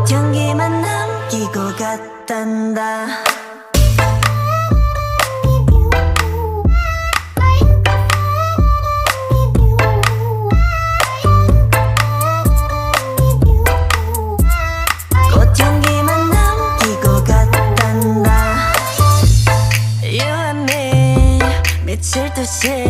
꽃향기만 남기고 갔단다. 꽃향기만 남기고 갔단다. You and me 미칠 듯이